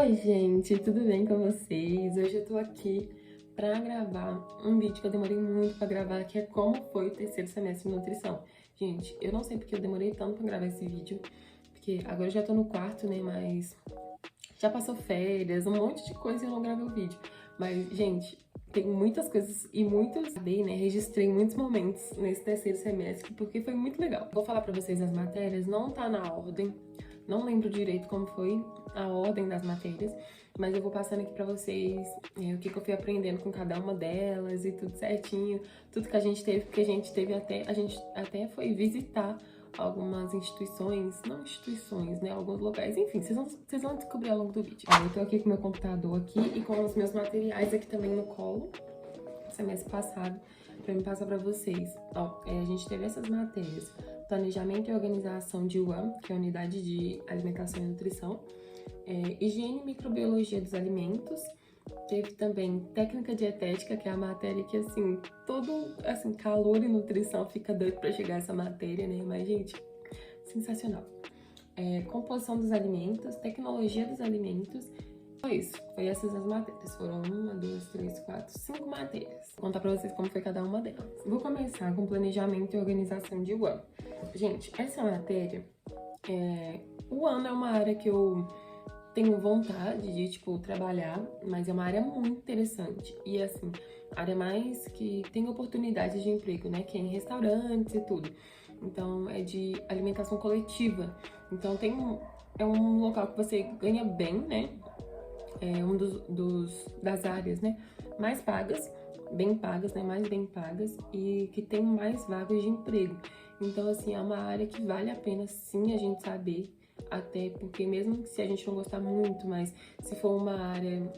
Oi gente, tudo bem com vocês? Hoje eu tô aqui pra gravar um vídeo que eu demorei muito pra gravar, que é como foi o terceiro semestre de nutrição. Gente, eu não sei porque eu demorei tanto pra gravar esse vídeo, porque agora eu já tô no quarto, né, mas já passou férias, um monte de coisa e eu não gravei o vídeo. Mas, gente, tem muitas coisas e muitos, né, registrei muitos momentos nesse terceiro semestre, porque foi muito legal. Vou falar pra vocês as matérias, não tá na ordem, não lembro direito como foi a ordem das matérias, mas eu vou passando aqui pra vocês o que eu fui aprendendo com cada uma delas e tudo certinho, tudo que a gente teve, porque a gente até foi visitar algumas instituições, não instituições, né, alguns locais, enfim, vocês vão descobrir ao longo do vídeo. Ó, eu tô aqui com meu computador aqui e com os meus materiais aqui também no colo, semestre passado, pra me passar pra vocês. Ó, a gente teve essas matérias: planejamento e organização de UAM, que é a unidade de alimentação e nutrição, higiene e microbiologia dos alimentos. Teve também técnica dietética, que é a matéria que, assim, todo, assim, calor e nutrição fica doido pra chegar essa matéria, né? Mas, gente, sensacional. Composição dos alimentos, tecnologia dos alimentos. Foi isso, foi essas as matérias. Foram 1, 2, 3, 4, 5 matérias. Vou contar pra vocês como foi cada uma delas. Vou começar com planejamento e organização de UAM. Gente, essa matéria, o UAM é uma área que eu tenho vontade de, tipo, trabalhar, mas é uma área muito interessante. E, assim, área mais que tem oportunidades de emprego, né? Que é em restaurantes e tudo. Então, é de alimentação coletiva. Então, é um local que você ganha bem, né? É um das áreas, né? Mais pagas, bem pagas, né? Mais bem pagas e que tem mais vagas de emprego. Então, assim, é uma área que vale a pena, sim, a gente saber. Até porque mesmo se a gente não gostar muito, mas se for uma área,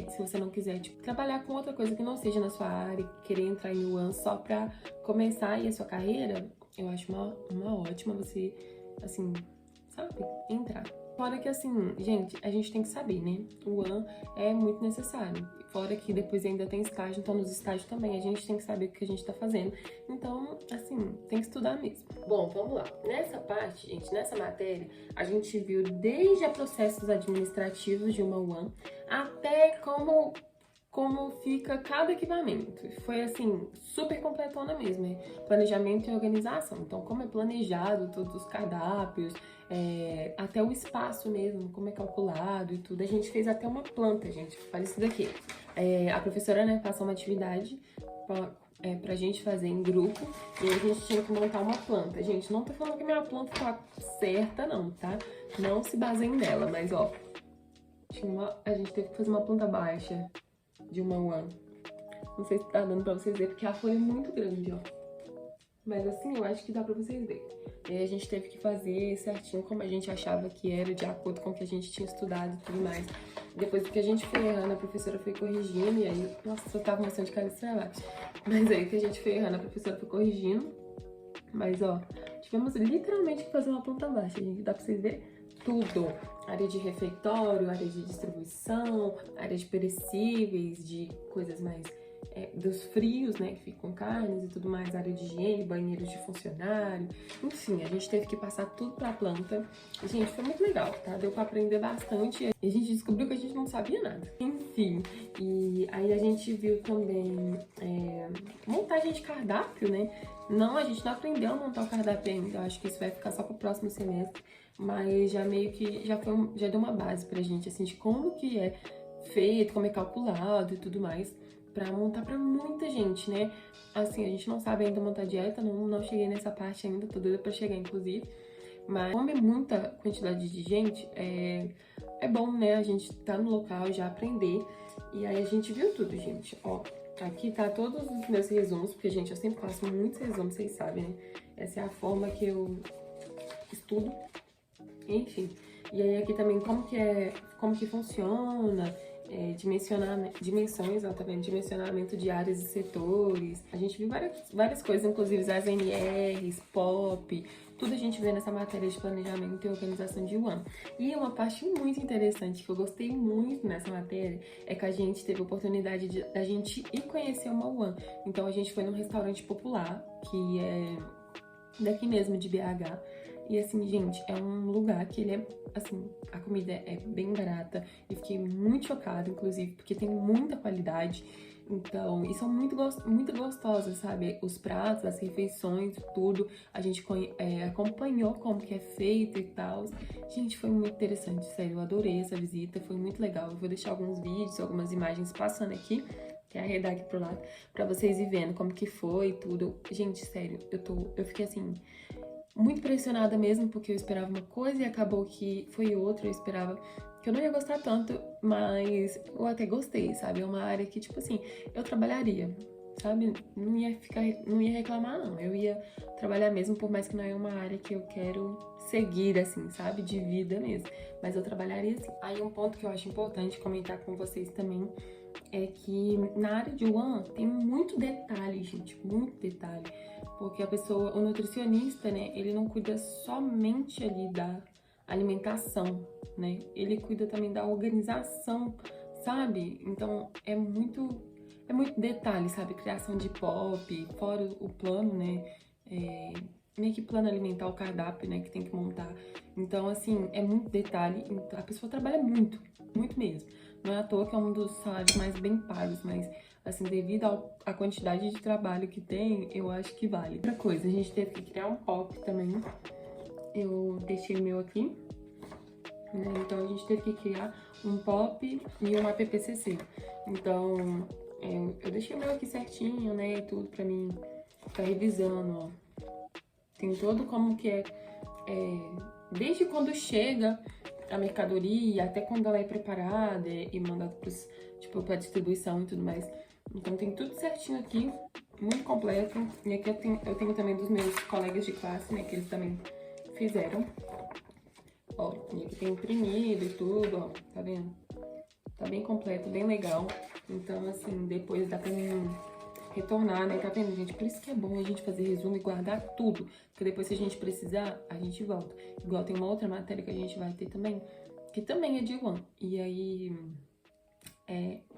se você não quiser, tipo, trabalhar com outra coisa que não seja na sua área, querer entrar em UAN só pra começar aí a sua carreira, eu acho uma ótima você, assim, sabe, entrar. Fora que, assim, gente, a gente tem que saber, né? O UAN é muito necessário. Fora que depois ainda tem estágio, então nos estágios também a gente tem que saber o que a gente tá fazendo. Então, assim, tem que estudar mesmo. Bom, vamos lá. Nessa parte, gente, nessa matéria, a gente viu desde processos administrativos de uma UAN até como fica cada equipamento. Foi, assim, super completona mesmo, né? Planejamento e organização. Então, como é planejado todos os cardápios, até o espaço mesmo, como é calculado e tudo. A gente fez até uma planta, gente. Olha isso daqui. A professora, né, passou uma atividade pra gente fazer em grupo e a gente tinha que montar uma planta. Gente, não tô falando que minha planta tá certa, não, tá? Não se baseiem nela, mas, ó, a gente teve que fazer uma planta baixa de uma UAN. Não sei se tá dando pra vocês verem, porque a folha é muito grande, ó. Mas assim, eu acho que dá pra vocês verem. E aí a gente teve que fazer certinho como a gente achava que era, de acordo com o que a gente tinha estudado e tudo mais. Depois que a gente foi errando, a professora foi corrigindo, e aí, nossa, eu tava mostrando de cabeça pra baixo. Mas aí que a gente foi errando, a professora foi corrigindo. Mas ó, tivemos literalmente que fazer uma planta baixa, gente. Dá pra vocês verem tudo. Área de refeitório, área de distribuição, área de perecíveis, de coisas mais dos frios, né, que ficam carnes e tudo mais, área de higiene, banheiros de funcionário, enfim, a gente teve que passar tudo pra planta. Gente, foi muito legal, tá? Deu pra aprender bastante e a gente descobriu que a gente não sabia nada. Enfim, e aí a gente viu também montagem de cardápio, né? Não, a gente não aprendeu a montar o cardápio ainda, eu acho que isso vai ficar só pro próximo semestre, mas já meio que já deu uma base pra gente, assim, de como que é feito, como é calculado e tudo mais, pra montar pra muita gente, né? Assim, a gente não sabe ainda montar dieta, não cheguei nessa parte ainda, tô doida pra chegar, inclusive. Mas como é muita quantidade de gente, é bom, né, a gente tá no local já aprender. E aí a gente viu tudo, gente, ó. Aqui tá todos os meus resumos, porque, gente, eu sempre faço muitos resumos, vocês sabem, né? Essa é a forma que eu estudo. Enfim, e aí aqui também como que funciona, dimensões, ó, tá vendo? Dimensionamento de áreas e setores. A gente viu várias coisas, inclusive as NRs, POP, tudo a gente vê nessa matéria de planejamento e organização de UAM. E uma parte muito interessante que eu gostei muito nessa matéria é que a gente teve a oportunidade da gente ir conhecer uma UAM. Então a gente foi num restaurante popular, que é daqui mesmo de BH, E assim, gente, é um lugar que ele é, assim, a comida é bem barata. Eu fiquei muito chocada, inclusive, porque tem muita qualidade. Então, e são muito gostosas, sabe? Os pratos, as refeições, tudo. A gente acompanhou como que é feito e tal. Gente, foi muito interessante, sério. Eu adorei essa visita, foi muito legal. Eu vou deixar alguns vídeos, algumas imagens passando aqui, que é arredar aqui pro lado, pra vocês ir vendo como que foi e tudo. Gente, sério, eu fiquei assim, muito impressionada mesmo, porque eu esperava uma coisa e acabou que foi outra. Eu esperava que eu não ia gostar tanto, mas eu até gostei, sabe? É uma área que, tipo assim, eu trabalharia, sabe? Não ia reclamar, não. Eu ia trabalhar mesmo, por mais que não é uma área que eu quero seguir, assim, sabe? De vida mesmo. Mas eu trabalharia assim. Aí um ponto que eu acho importante comentar com vocês também é que na área de One tem muito detalhe, gente, muito detalhe. Porque o nutricionista, né, ele não cuida somente ali da alimentação, né? Ele cuida também da organização, sabe? Então é muito detalhe, sabe? Criação de POP, fora o plano, né? Meio que plano alimentar, o cardápio, né, que tem que montar. Então, assim, é muito detalhe. Então, a pessoa trabalha muito, muito mesmo. Não é à toa que é um dos salários mais bem pagos, mas, assim, devido à quantidade de trabalho que tem, eu acho que vale. Outra coisa, a gente teve que criar um POP também. Eu deixei o meu aqui, né? Então, a gente teve que criar um POP e um APPCC. Então, eu deixei o meu aqui certinho, né, e tudo pra mim ficar revisando, ó. Tem todo como que desde quando chega a mercadoria até quando ela é preparada e mandada pra distribuição e tudo mais. Então tem tudo certinho aqui, muito completo. E aqui eu tenho também dos meus colegas de classe, né, que eles também fizeram. Ó, e aqui tem imprimido e tudo, ó, tá vendo? Tá bem completo, bem legal. Então, assim, depois dá pra mim retornar, né? Tá vendo, gente? Por isso que é bom a gente fazer resumo e guardar tudo. Porque depois, se a gente precisar, a gente volta. Igual tem uma outra matéria que a gente vai ter também, que também é de One. E aí,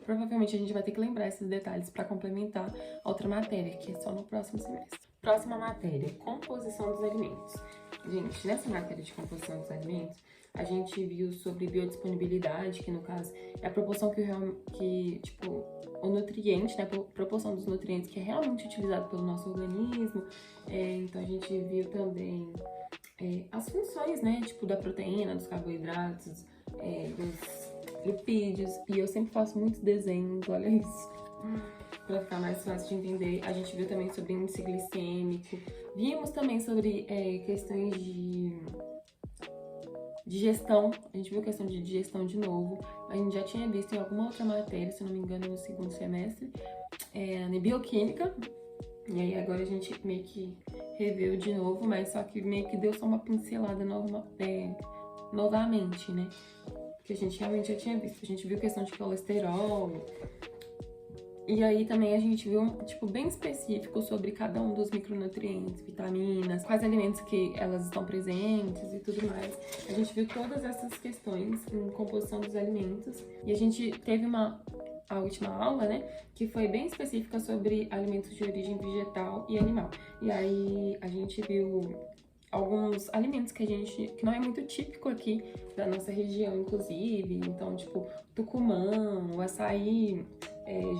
provavelmente a gente vai ter que lembrar esses detalhes pra complementar a outra matéria, que é só no próximo semestre. Próxima matéria, composição dos alimentos. Gente, nessa matéria de composição dos alimentos, a gente viu sobre biodisponibilidade, que no caso é a proporção tipo, o nutriente, né, a proporção dos nutrientes que é realmente utilizado pelo nosso organismo. Então a gente viu também as funções, né, tipo da proteína, dos carboidratos, dos lipídios. E eu sempre faço muitos desenhos, olha isso, para ficar mais fácil de entender. A gente viu também sobre índice glicêmico. Vimos também sobre questões de digestão. A gente viu questão de digestão de novo. A gente já tinha visto em alguma outra matéria, se não me engano, no segundo semestre, na bioquímica. E aí agora a gente meio que reviu de novo, mas só que meio que deu só uma pincelada novamente, né? Que a gente realmente já tinha visto. A gente viu questão de colesterol. E aí também a gente viu, tipo, bem específico sobre cada um dos micronutrientes, vitaminas, quais alimentos que elas estão presentes e tudo mais. A gente viu todas essas questões em composição dos alimentos. E a gente teve a última aula, né, que foi bem específica sobre alimentos de origem vegetal e animal. E aí a gente viu alguns alimentos que não é muito típico aqui da nossa região, inclusive. Então, tipo, tucumã, o açaí,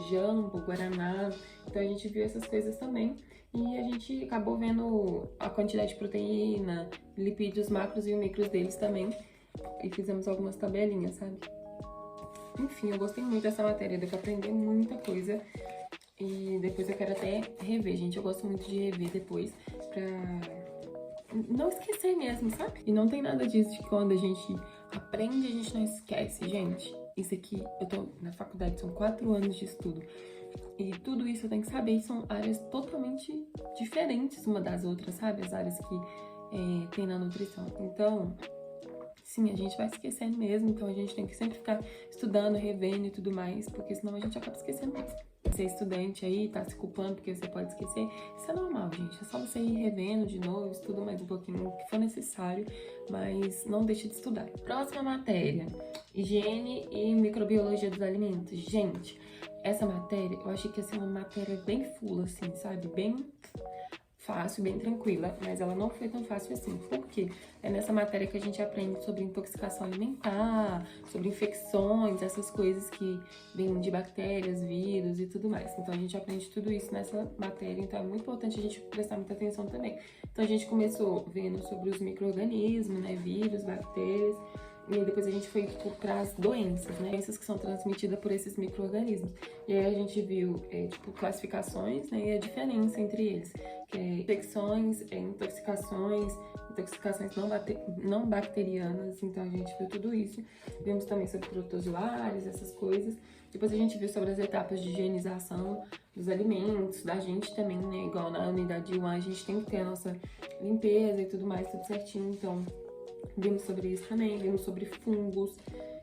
jambo, guaraná. Então a gente viu essas coisas também. E a gente acabou vendo a quantidade de proteína, lipídios, macros e micros deles também. E fizemos algumas tabelinhas, sabe? Enfim, eu gostei muito dessa matéria, deu pra aprender muita coisa. E depois eu quero até rever, gente. Eu gosto muito de rever depois pra não esquecer mesmo, sabe? E não tem nada disso de quando a gente aprende, a gente não esquece, gente. Isso aqui, eu tô na faculdade, são 4 anos de estudo. E tudo isso eu tenho que saber, são áreas totalmente diferentes uma das outras, sabe? As áreas que tem na nutrição. Então, sim, a gente vai esquecendo mesmo, então a gente tem que sempre ficar estudando, revendo e tudo mais, porque senão a gente acaba esquecendo mesmo. Você é estudante aí, tá se culpando porque você pode esquecer, isso é normal, gente. É só você ir revendo de novo, estuda mais um pouquinho, o que for necessário, mas não deixe de estudar. Próxima matéria, higiene e microbiologia dos alimentos. Gente, essa matéria, eu achei que ia ser uma matéria bem full, assim, sabe? Bem fácil, bem tranquila, mas ela não foi tão fácil assim. Por quê? É nessa matéria que a gente aprende sobre intoxicação alimentar, sobre infecções, essas coisas que vêm de bactérias, vírus e tudo mais. Então a gente aprende tudo isso nessa matéria, então é muito importante a gente prestar muita atenção também. Então a gente começou vendo sobre os micro-organismos, né, vírus, bactérias, e aí depois a gente foi para as doenças, né? Doenças que são transmitidas por esses micro-organismos. E aí a gente viu, classificações, né? E a diferença entre eles. Que é infecções, intoxicações não bacterianas. Então a gente viu tudo isso. Vimos também sobre protozoários, essas coisas. Depois a gente viu sobre as etapas de higienização dos alimentos, da gente também, né? Igual na unidade 1, a gente tem que ter a nossa limpeza e tudo mais, tudo certinho. Então, vimos sobre isso também, vimos sobre fungos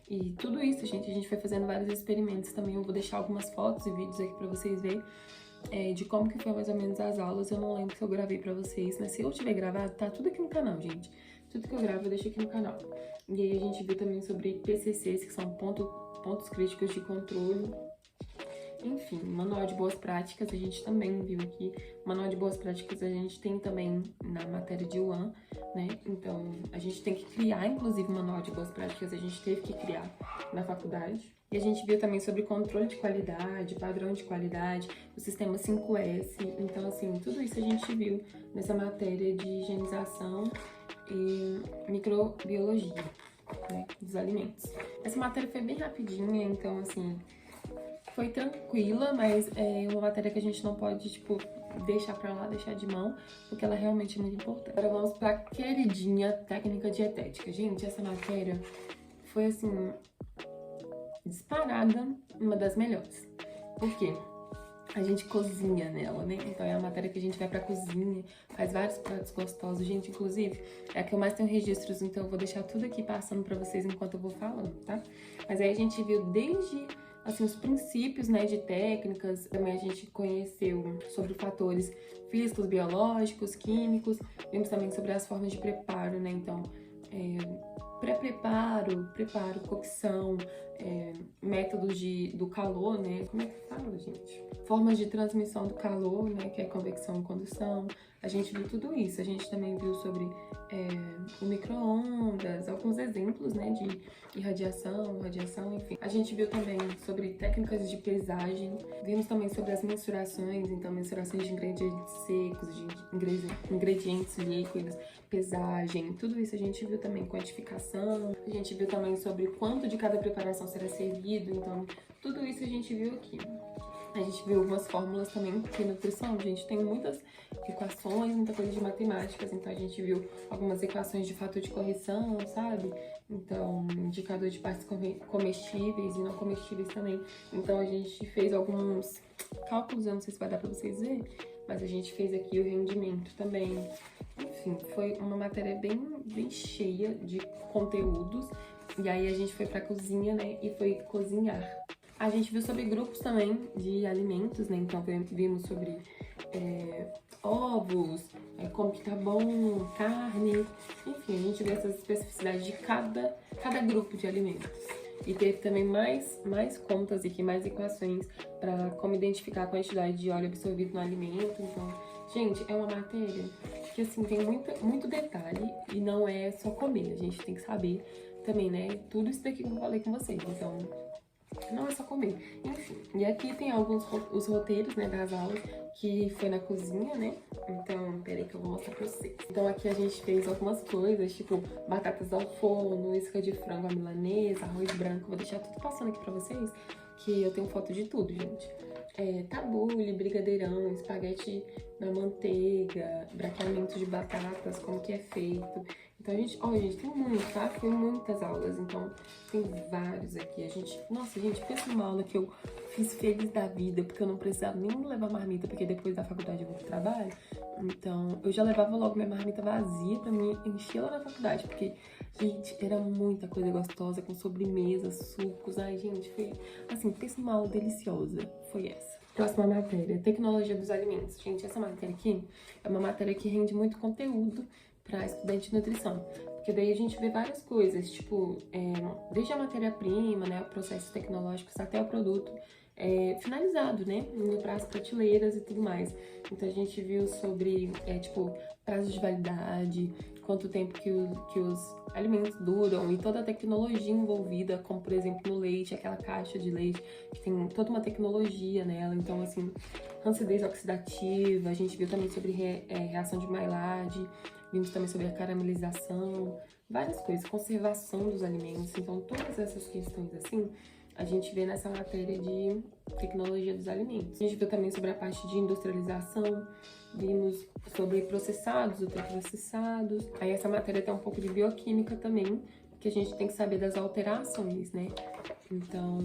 e tudo isso, gente. A gente foi fazendo vários experimentos também. Eu vou deixar algumas fotos e vídeos aqui pra vocês verem de como que foi mais ou menos as aulas. Eu não lembro se eu gravei pra vocês, mas se eu tiver gravado, tá tudo aqui no canal, gente. Tudo que eu gravo eu deixo aqui no canal. E aí a gente viu também sobre PCCs, que são pontos críticos de controle. Enfim, manual de boas práticas a gente também viu aqui. Manual de boas práticas a gente tem também na matéria de UAN, né? Então, a gente tem que criar, inclusive, o manual de boas práticas, a gente teve que criar na faculdade. E a gente viu também sobre controle de qualidade, padrão de qualidade, o sistema 5S. Então, assim, tudo isso a gente viu nessa matéria de higienização e microbiologia, né, dos alimentos. Essa matéria foi bem rapidinha, então, assim, foi tranquila, mas é uma matéria que a gente não pode, tipo, deixar pra lá, deixar de mão, porque ela realmente é muito importante. Agora vamos pra queridinha técnica dietética. Gente, essa matéria foi, assim, disparada, uma das melhores. Por quê? A gente cozinha nela, né? Então é a matéria que a gente vai pra cozinha, faz vários pratos gostosos. Gente, inclusive, é a que eu mais tenho registros, então eu vou deixar tudo aqui passando pra vocês enquanto eu vou falando, tá? Mas aí a gente viu desde, assim, os princípios, né, de técnicas. Também a gente conheceu sobre fatores físicos, biológicos, químicos. Vimos também sobre as formas de preparo, né? Então, pré-preparo, preparo, cocção, métodos do calor, né? Como é que fala, gente? Formas de transmissão do calor, né? Que é convecção e condução. A gente viu tudo isso. A gente também viu sobre o micro-ondas, alguns exemplos, né? De irradiação, radiação, enfim. A gente viu também sobre técnicas de pesagem. Vimos também sobre as mensurações, então mensurações de ingredientes secos, de ingredientes líquidos, pesagem, tudo isso a gente viu também, quantificação. A gente viu também sobre quanto de cada preparação será servido, então tudo isso a gente viu aqui. A gente viu algumas fórmulas também, porque nutrição, gente, tem muitas equações, muita coisa de matemáticas, então a gente viu algumas equações de fator de correção, sabe? Então, indicador de partes comestíveis e não comestíveis também. Então a gente fez alguns cálculos, eu não sei se vai dar pra vocês verem, mas a gente fez aqui o rendimento também. Enfim, foi uma matéria bem cheia de conteúdos. E aí a gente foi pra cozinha, né, e foi cozinhar. A gente viu sobre grupos também de alimentos, né, então vimos sobre ovos, como que tá bom, carne. Enfim, a gente viu essas especificidades de cada grupo de alimentos. E teve também mais contas aqui, mais equações para como identificar a quantidade de óleo absorvido no alimento. Então, gente, é uma matéria que, assim, tem muito detalhe e não é só comer. A gente tem que saber também, né, tudo isso daqui que eu falei com vocês. Então, não é só comer. Enfim, e aqui tem os roteiros, né, das aulas, que foi na cozinha, né? Então, peraí que eu vou mostrar pra vocês. Então aqui a gente fez algumas coisas, tipo batatas ao forno, isca de frango à milanesa, arroz branco. Vou deixar tudo passando aqui pra vocês, que eu tenho foto de tudo, gente. Tabule, brigadeirão, espaguete na manteiga, braqueamento de batatas, como que é feito. Então, gente, tem muito, tá? Foi muitas aulas, então tem vários aqui. Nossa, gente, pensa numa aula que eu fiz feliz da vida, porque eu não precisava nem levar marmita, porque depois da faculdade eu vou pro trabalho. Então, eu já levava logo minha marmita vazia pra me encher lá na faculdade, porque, gente, era muita coisa gostosa, com sobremesa, sucos. Ai, gente, foi, assim, pensa numa aula deliciosa. Foi essa. Próxima matéria, tecnologia dos alimentos. Gente, essa matéria aqui é uma matéria que rende muito conteúdo para estudante de nutrição, Porque daí a gente vê várias coisas, tipo, desde a matéria-prima, né, o processo tecnológico até o produto finalizado, né, indo para as prateleiras e tudo mais. Então a gente viu sobre, tipo, prazo de validade, quanto tempo que os alimentos duram e toda a tecnologia envolvida, como por exemplo no leite, aquela caixa de leite que tem toda uma tecnologia nela. Então, assim, rancidez oxidativa, a gente viu também sobre reação de Maillard, vimos também sobre a caramelização, várias coisas, conservação dos alimentos. Então, todas essas questões, assim, a gente vê nessa matéria de tecnologia dos alimentos. A gente viu também sobre a parte de industrialização, vimos sobre processados, ultraprocessados. Aí essa matéria tem um pouco de bioquímica também, que a gente tem que saber das alterações, né? Então,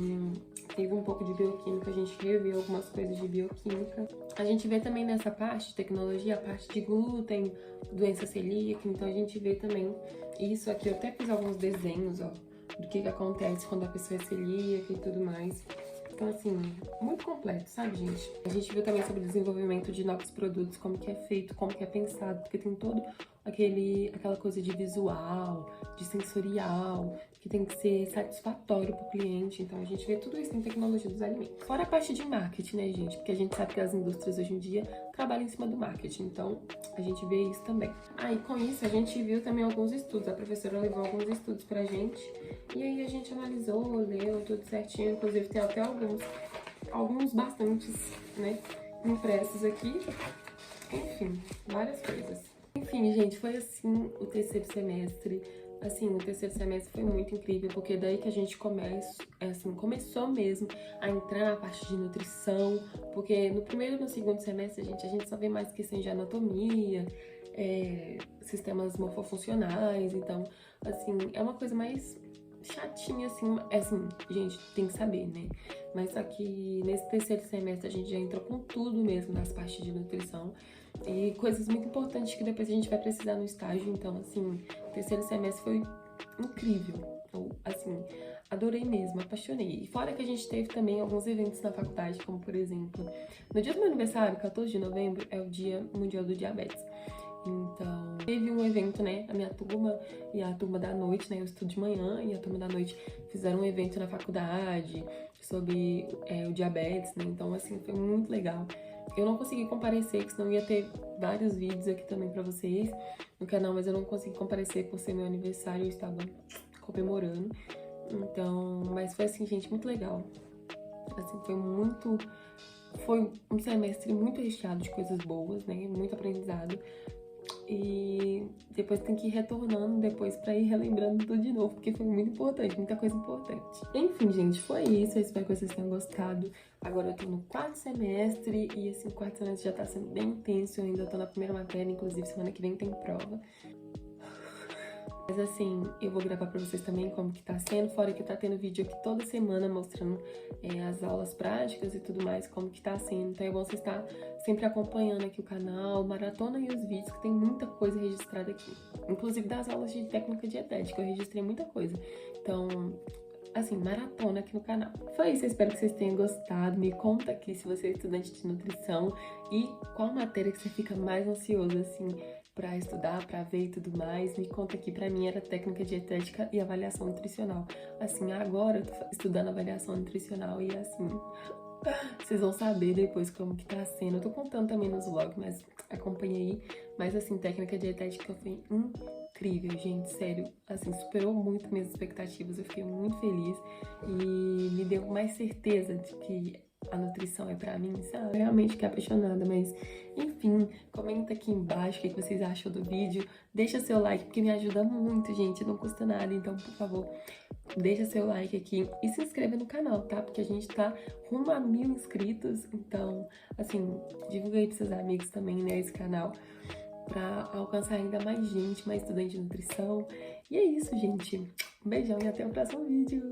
teve um pouco de bioquímica, a gente reviu algumas coisas de bioquímica. A gente vê também nessa parte de tecnologia, a parte de glúten, doença celíaca, então a gente vê também isso aqui. Eu até fiz alguns desenhos, ó, do que acontece quando a pessoa é celíaca e tudo mais. Então, assim, muito completo, sabe, gente? A gente viu também sobre o desenvolvimento de novos produtos, como que é feito, como que é pensado, porque tem todo aquela coisa de visual, de sensorial, que tem que ser satisfatório para o cliente. Então, a gente vê tudo isso em tecnologia dos alimentos. Fora a parte de marketing, né, gente? Porque a gente sabe que as indústrias hoje em dia trabalham em cima do marketing. Então, a gente vê isso também. E com isso, a gente viu também alguns estudos. A professora levou alguns estudos pra gente. E aí, a gente analisou, leu tudo certinho. Inclusive, tem até alguns bastantes, né, impressos aqui. Enfim, várias coisas. Enfim, gente, foi assim o terceiro semestre. Assim, o terceiro semestre foi muito incrível, porque daí que a gente começou mesmo a entrar na parte de nutrição, porque no primeiro e no segundo semestre, a gente só vê mais questões de anatomia, sistemas morfofuncionais, então, assim, é uma coisa mais chatinha, assim, gente, tem que saber, né? Mas só que nesse terceiro semestre a gente já entrou com tudo mesmo nas partes de nutrição e coisas muito importantes que depois a gente vai precisar no estágio. Então, assim, o terceiro semestre foi incrível. Eu, assim, adorei mesmo, apaixonei. E fora que a gente teve também alguns eventos na faculdade, como por exemplo, no dia do meu aniversário, 14 de novembro, é o Dia Mundial do Diabetes. Então, teve um evento, né, a minha turma e a turma da noite, né, eu estudo de manhã e a turma da noite fizeram um evento na faculdade sobre o diabetes, né, então, assim, foi muito legal. Eu não consegui comparecer, que senão ia ter vários vídeos aqui também pra vocês no canal, mas eu não consegui comparecer por ser meu aniversário, eu estava comemorando. Então, mas foi assim, gente, muito legal. Assim, foi um semestre muito recheado de coisas boas, né, muito aprendizado. E depois tem que ir retornando depois pra ir relembrando tudo de novo, porque foi muito importante, muita coisa importante. Enfim, gente, foi isso. Eu espero que vocês tenham gostado. Agora eu tô no quarto semestre e esse quarto semestre já tá sendo bem intenso. Eu ainda tô na primeira matéria, inclusive semana que vem tem prova. Mas assim, eu vou gravar pra vocês também como que tá sendo, fora que tá tendo vídeo aqui toda semana mostrando as aulas práticas e tudo mais, como que tá sendo. Então é bom você estar sempre acompanhando aqui o canal, maratona e os vídeos, que tem muita coisa registrada aqui. Inclusive das aulas de técnica dietética, eu registrei muita coisa. Então, assim, maratona aqui no canal. Foi isso, eu espero que vocês tenham gostado. Me conta aqui se você é estudante de nutrição e qual matéria que você fica mais ansioso, assim, pra estudar, pra ver e tudo mais. Me conta aqui, pra mim era técnica dietética e avaliação nutricional. Assim, agora eu tô estudando avaliação nutricional e assim, vocês vão saber depois como que tá sendo. Eu tô contando também nos vlogs, mas acompanha aí. Mas assim, técnica dietética foi incrível, gente, sério. Assim, superou muito minhas expectativas, eu fiquei muito feliz e me deu mais certeza de que a nutrição é pra mim, sabe? Eu realmente fiquei apaixonada, mas enfim, comenta aqui embaixo o que vocês acham do vídeo. Deixa seu like, porque me ajuda muito, gente, não custa nada. Então, por favor, deixa seu like aqui e se inscreva no canal, tá? Porque a gente tá rumo a 1000 inscritos. Então, assim, divulga aí pros seus amigos também, né, esse canal, pra alcançar ainda mais gente, mais estudante de nutrição. E é isso, gente. Um beijão e até o próximo vídeo.